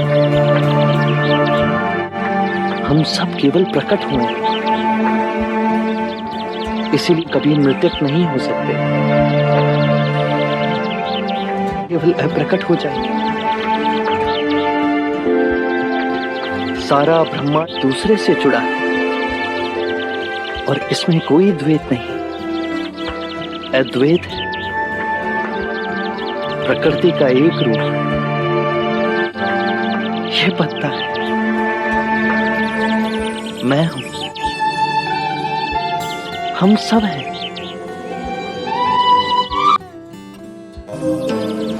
हम सब केवल प्रकट हुए। इसीलिए कभी मृतक नहीं हो सकते, केवल अप्रकट हो जाएंगे। सारा ब्रह्मांड दूसरे से जुड़ा है और इसमें कोई द्वैत नहीं, अद्वैत है। प्रकृति का एक रूप है, यह पत्ता है, मैं हूं, हम सब हैं।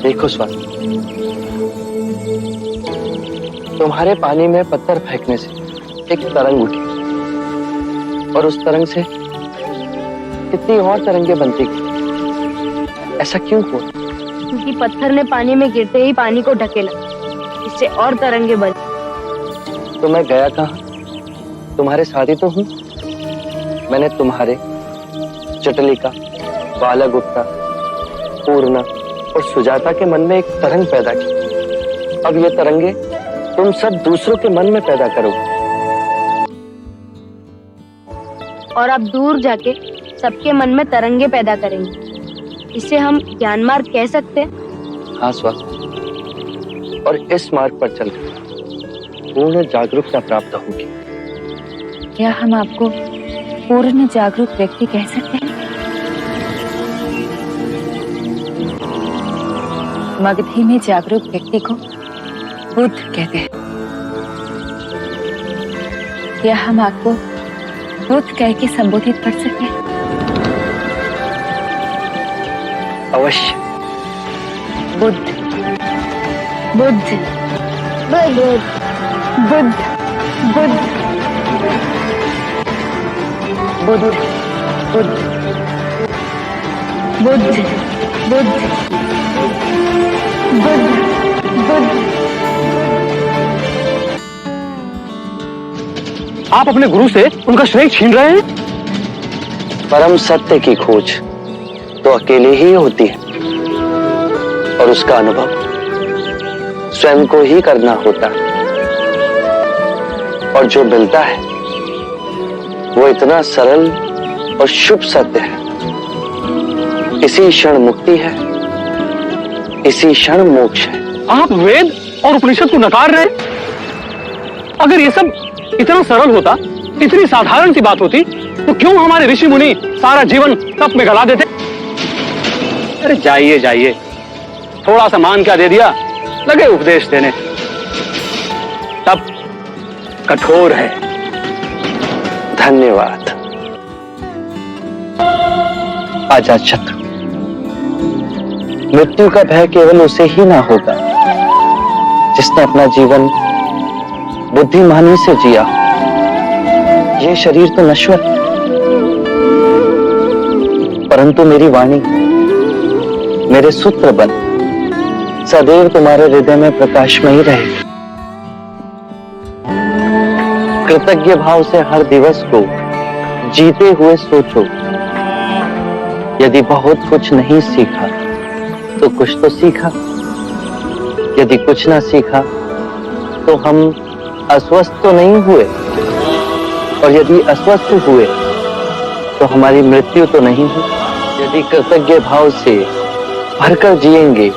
देखो स्वामी, तुम्हारे पानी में पत्थर फेंकने से एक तरंग उठी और उस तरंग से कितनी और तरंगे बनती गई। ऐसा क्यों हुआ? क्योंकि पत्थर ने पानी में गिरते ही पानी को ढकेला, इससे और तरंगे बनी। तो मैं गया कहाँ? तुम्हारे साथ ही तो हूँ। मैंने तुम्हारे जटलिका, बालागुप्ता, पूर्णा और सुजाता के मन में एक तरंग पैदा की। अब ये तरंगे तुम सब दूसरों के मन में पैदा करो और आप दूर जाके सबके मन में तरंगे पैदा करेंगे। इसे हम ज्ञान मार्ग कह सकते हैं। हाँ स्वामी, और इस मार्ग पर चलकर पूर्ण जागरूकता प्राप्त होगी। क्या हम आपको पूर्ण जागरूक व्यक्ति कह सकते हैं? मगधी में जागरूक व्यक्ति को बुद्ध कहते हैं। क्या हम आपको बुद्ध कह के संबोधित कर सकते हैं? अवश्य। बुद्ध, बुद्ध, बुद्ध, बुद्ध, बुद्ध, बुद्ध, बुद्ध, बुद्ध, बुद्ध, बुद्ध, बुद्ध। आप अपने गुरु से उनका श्रेय छीन रहे हैं? परम सत्य की खोज तो अकेले ही होती है और उसका अनुभव स्वयं को ही करना होता है। और जो मिलता है वो इतना सरल और शुभ सत्य है। इसी क्षण मुक्ति है, इसी क्षण मोक्ष है। आप वेद और उपनिषद को नकार रहे हैं? अगर ये सब इतना सरल होता, इतनी साधारण सी बात होती, तो क्यों हमारे ऋषि मुनि सारा जीवन तप में गला देते? अरे जाइए जाइए, थोड़ा सा मान क्या दे दिया, लगे उपदेश देने। तप कठोर है। धन्यवाद आजाद शत्रु। मृत्यु का भय केवल उसे ही ना होगा जिसने अपना जीवन बुद्धिमानी से जिया। ये शरीर तो नश्वर है, परंतु मेरी वाणी, मेरे सूत्र बन सदैव तुम्हारे हृदय में प्रकाशमयी रहेगी। कृतज्ञ भाव से हर दिवस को जीते हुए सोचो। यदि बहुत कुछ नहीं सीखा तो कुछ तो सीखा। यदि कुछ ना सीखा तो हम अस्वस्थ तो नहीं हुए, और यदि अस्वस्थ हुए तो हमारी मृत्यु तो नहीं हुई। यदि कृतज्ञ भाव से भरकर जिएंगे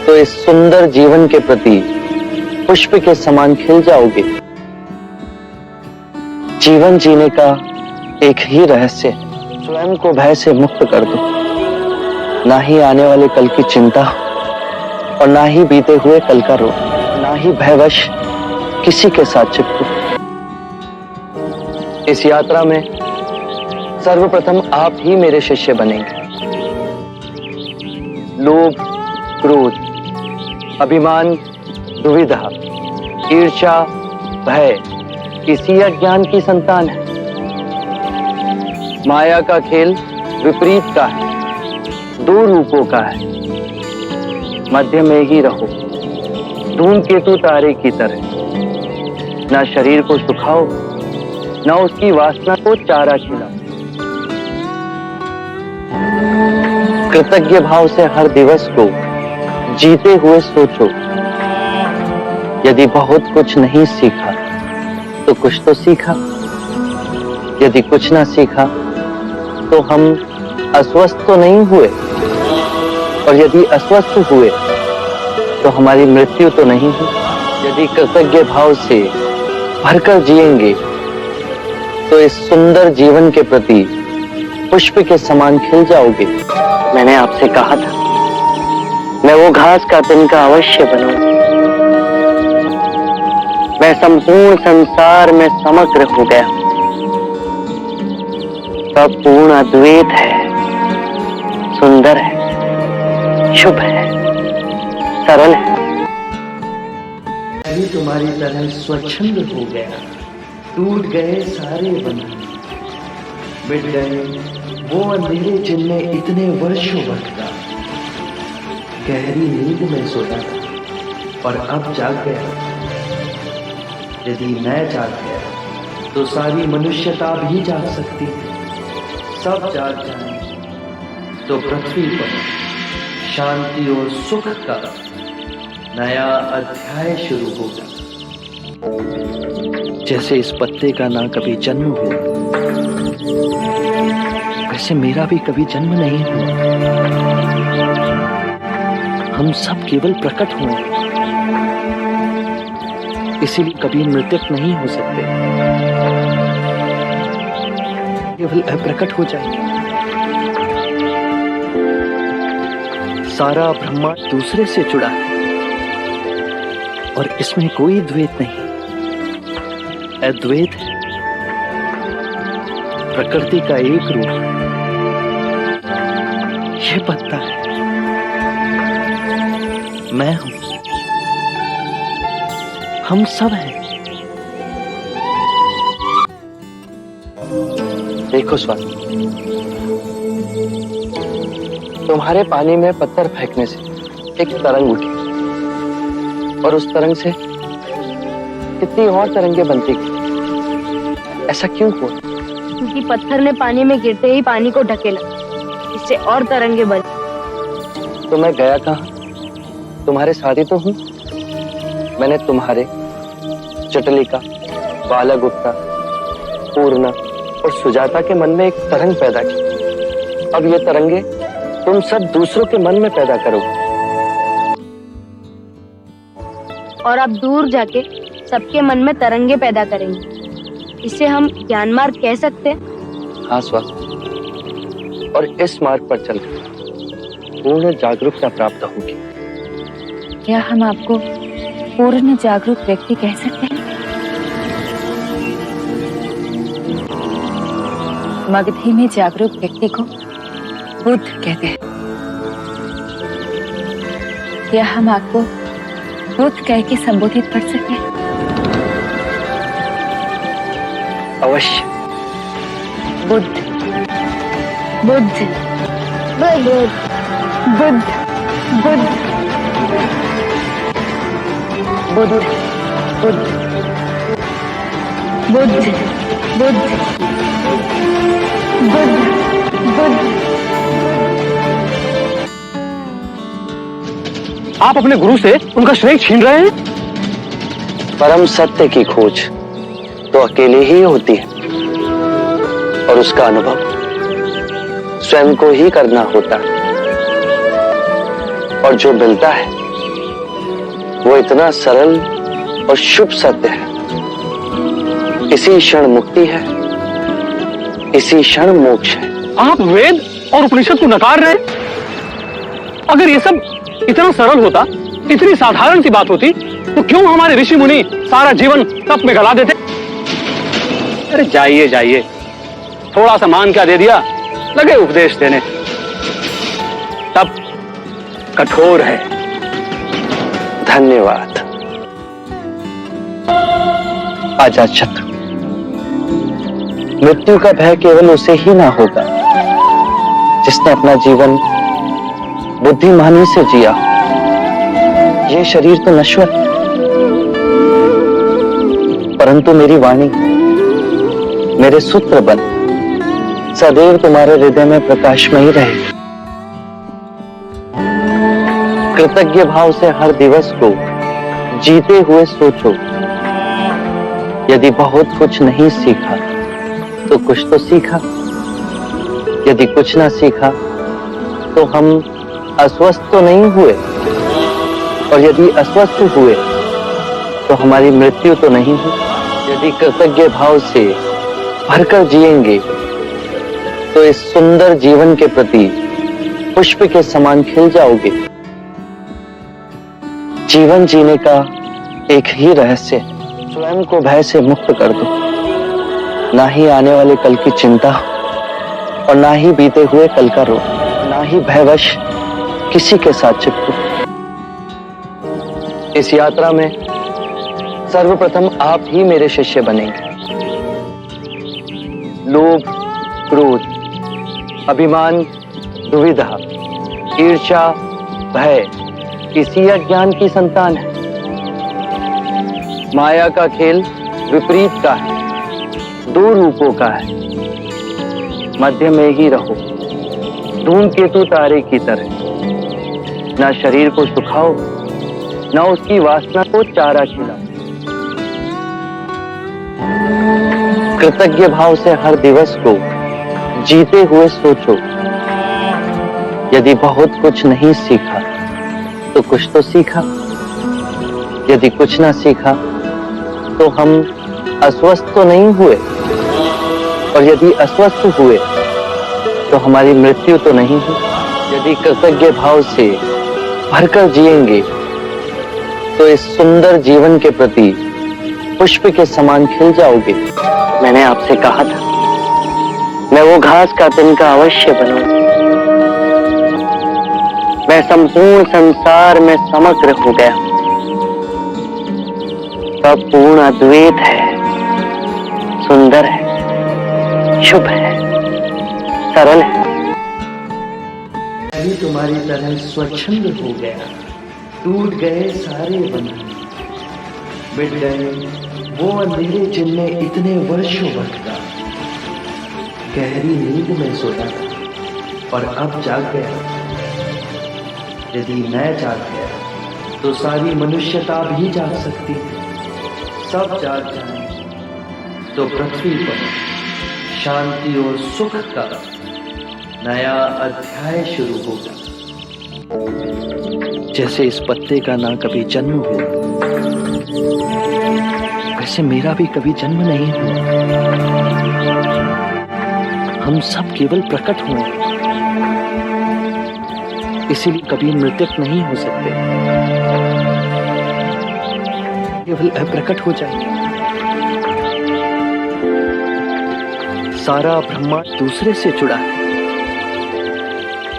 तो इस सुंदर जीवन के प्रति पुष्प के समान खिल जाओगे। जीवन जीने का एक ही रहस्य है, स्वयं को भय से मुक्त कर दो। ना ही आने वाले कल की चिंता और ना ही बीते हुए कल का रोग, ना ही भयवश किसी के साथ चिपको। इस यात्रा में सर्वप्रथम आप ही मेरे शिष्य बनेंगे। लोभ, क्रोध, अभिमान, दुविधा, ईर्ष्या, भय इसी अज्ञान की संतान है। माया का खेल विपरीत का है, दो रूपों का है। मध्य में ही रहो, धूमकेतु तारे की तरह। ना शरीर को सुखाओ, ना उसकी वासना को चारा खिलाओ। कृतज्ञ भाव से हर दिवस को जीते हुए सोचो। यदि बहुत कुछ नहीं सीखा तो कुछ तो सीखा। यदि कुछ ना सीखा तो हम अस्वस्थ तो नहीं हुए, और यदि अस्वस्थ हुए तो हमारी मृत्यु तो नहीं हुई। यदि कृतज्ञ भाव से भरकर जिएंगे तो इस सुंदर जीवन के प्रति पुष्प के समान खिल जाओगे। मैंने आपसे कहा था मैं वो घास का तिनका अवश्य बनूंगा। मैं संपूर्ण संसार में समग्र हो गया। सब पूर्ण अद्वैत है, सुंदर है, शुभ है, सरल है। मैं भी तुम्हारी तरह स्वच्छंद हो गया। टूट गए सारे बंधन, मिट गए वो अंधेरे जिनमें इतने वर्षों भटका। गहरी नींद में सोता था और अब जाग गया। यदि मैं जाग गया तो सारी मनुष्यता भी जाग सकती है। सब जाग जाए तो पृथ्वी पर शांति और सुख का नया अध्याय शुरू होगा। जैसे इस पत्ते का ना कभी जन्म हुआ, वैसे मेरा भी कभी जन्म नहीं हुआ। हम सब केवल प्रकट हुए, इसीलिए कभी मृतक नहीं हो सकते, केवल अप्रकट हो जाएंगे। सारा ब्रह्मांड दूसरे से जुड़ा है और इसमें कोई द्वैत नहीं, अद्वैत है। प्रकृति का एक रूप ये पत्ता है, मैं हूं, हम सब हैं। देखो स्वामी, तुम्हारे पानी में पत्थर फेंकने से एक तरंग उठी और उस तरंग से कितनी और तरंगे बनती गई। ऐसा क्यों हुआ? क्योंकि पत्थर ने पानी में गिरते ही पानी को ढकेला, इससे और तरंगे बनी। तो मैं गया कहाँ? तुम्हारे साथ ही तो हूँ। मैंने तुम्हारे जटलिका, बालागुप्ता, पूर्णा और सुजाता के मन में एक तरंग पैदा की। अब ये तरंगे तुम सब दूसरों के मन में पैदा करोगे और अब दूर जाके सबके मन में तरंगे पैदा करेंगे। इसे हम ज्ञान मार्ग कह सकते हैं। हाँ स्वामी, और इस मार्ग पर चलकर पूर्ण जागरूकता प्राप्त होगी। क्या हम आपको पूर्ण जागरूक व्यक्ति कह सकते हैं? मगधी में जागरूक व्यक्ति को बुद्ध कहते हैं। क्या हम आपको बुद्ध कह के संबोधित कर सकते हैं? अवश्य। बुद्ध, बुद्ध, बुद्ध, बुद्ध, बुद्ध, बुद्ध, बुद्ध, बुद्ध, बुद्ध, बुद्ध, बुद्ध। आप अपने गुरु से उनका श्रेय छीन रहे हैं। परम सत्य की खोज तो अकेले ही होती है और उसका अनुभव स्वयं को ही करना होता है। और जो मिलता है वो इतना सरल और शुभ सत्य है। इसी क्षण मुक्ति है, इसी क्षण मोक्ष है। आप वेद और उपनिषद को नकार रहे हैं। अगर ये सब इतना सरल होता, इतनी साधारण सी बात होती, तो क्यों हमारे ऋषि मुनि सारा जीवन तप में गला देते? अरे जाइए जाइए, थोड़ा सा मान क्या दे दिया, लगे उपदेश देने। तप कठोर है। धन्यवाद आजाद शत्रु। मृत्यु का भय केवल उसे ही ना होगा जिसने अपना जीवन बुद्धिमानी से जिया। ये शरीर तो नश्वर है, परंतु मेरी वाणी, मेरे सूत्र बन सदैव तुम्हारे हृदय में प्रकाशमयी रहेगी। कृतज्ञ भाव से हर दिवस को जीते हुए सोचो। यदि बहुत कुछ नहीं सीखा तो कुछ तो सीखा। यदि कुछ ना सीखा तो हम अस्वस्थ तो नहीं हुए, और यदि अस्वस्थ हुए तो हमारी मृत्यु तो नहीं हुई। यदि कृतज्ञ भाव से भरकर जिएंगे तो इस सुंदर जीवन के प्रति पुष्प के समान खिल जाओगे। जीवन जीने का एक ही रहस्य है, स्वयं को भय से मुक्त कर दो। ना ही आने वाले कल की चिंता और ना ही बीते हुए कल का रो, ना ही भयवश किसी के साथ चिपको। इस यात्रा में सर्वप्रथम आप ही मेरे शिष्य बनेंगे। लोभ, क्रोध, अभिमान, दुविधा, ईर्ष्या, भय इसी अज्ञान की संतान है। माया का खेल विपरीत का है, दो रूपों का है। मध्य में ही रहो, धूमकेतु तारे की तरह। ना शरीर को सुखाओ, ना उसकी वासना को चारा खिलाओ। कृतज्ञ भाव से हर दिवस को जीते हुए सोचो। यदि बहुत कुछ नहीं सीखा तो कुछ तो सीखा। यदि कुछ ना सीखा तो हम अस्वस्थ तो नहीं हुए, और यदि अस्वस्थ हुए तो हमारी मृत्यु तो नहीं हुई। यदि कृतज्ञ भाव से भरकर जिएंगे तो इस सुंदर जीवन के प्रति पुष्प के समान खिल जाओगे। मैंने आपसे कहा था मैं वो घास का तिनका अवश्य बनूंगा। मैं संपूर्ण संसार में समग्र हो गया। सब पूर्ण अद्वैत है, सुंदर है, शुभ है, सरल है। मैं भी तुम्हारी तरह स्वच्छंद हो गया। टूट गए सारे बंधन, मिट गए वो अंधेरे जिनमें इतने वर्षों भटका। गहरी नींद में सोया और अब जाग गया। यदि मैं जाग गया तो सारी मनुष्यता भी जाग सकती है। सब जाग जाए तो पृथ्वी पर शांति और सुख का नया अध्याय शुरू होगा। जैसे इस पत्ते का ना कभी जन्म हुआ, वैसे मेरा भी कभी जन्म नहीं हुआ। हम सब केवल प्रकट हुए, इसीलिए कभी मृतक नहीं हो सकते, केवल अप्रकट हो जाएंगे। सारा ब्रह्मांड दूसरे से जुड़ा है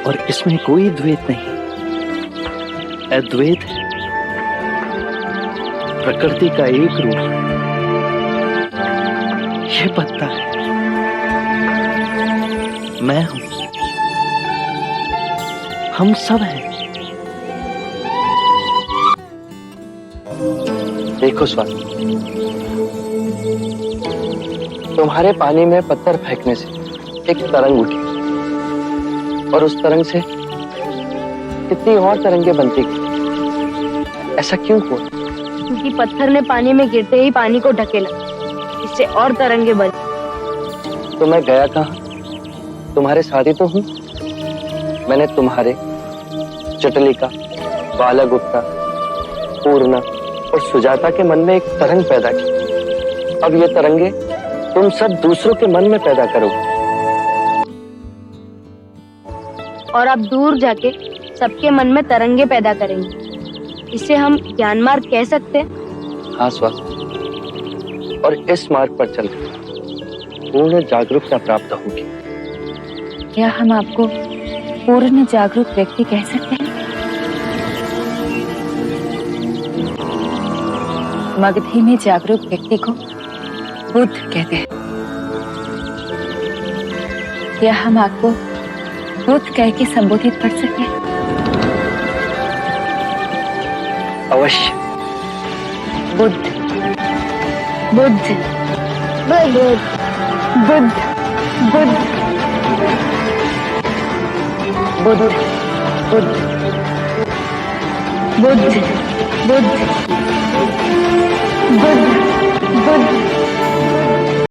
और इसमें कोई द्वैत नहीं, अद्वैत है। प्रकृति का एक रूप यह पत्ता है, मैं हूं, हम सब हैं। देखो स्वामी, तुम्हारे पानी में पत्थर फेंकने से एक तरंग उठी, और उस तरंग से कितनी और तरंगे बनती गई। ऐसा क्यों हुआ? क्योंकि पत्थर ने पानी में गिरते ही पानी को ढकेला, इससे और तरंगे बनी। तो मैं गया कहाँ? तुम्हारे साथ ही तो हूँ। मैंने तुम्हारे जटलिका, बालागुप्ता, पूर्णा और सुजाता के मन में एक तरंग पैदा की। अब ये तरंगे तुम सब दूसरों के मन में पैदा करोगे, और अब दूर जाके सबके मन में तरंगे पैदा करेंगे। इसे हम ज्ञान मार्ग कह सकते हैं। हाँ स्वामी, और इस मार्ग पर चलकर पूर्ण जागरूकता प्राप्त होगी। क्या हम आपको पूर्ण जागरूक व्यक्ति कह सकते हैं? मगधी में जागरूक व्यक्ति को बुद्ध कहते हैं। क्या हम आपको बुद्ध कह के संबोधित कर सकते हैं? अवश्य। बुद्ध, बुद्ध, बुद्ध, बुद्ध, बुद्ध, बुद्ध, बुद्ध, बुद्ध, बुद्ध, बुद्ध, बुद्ध,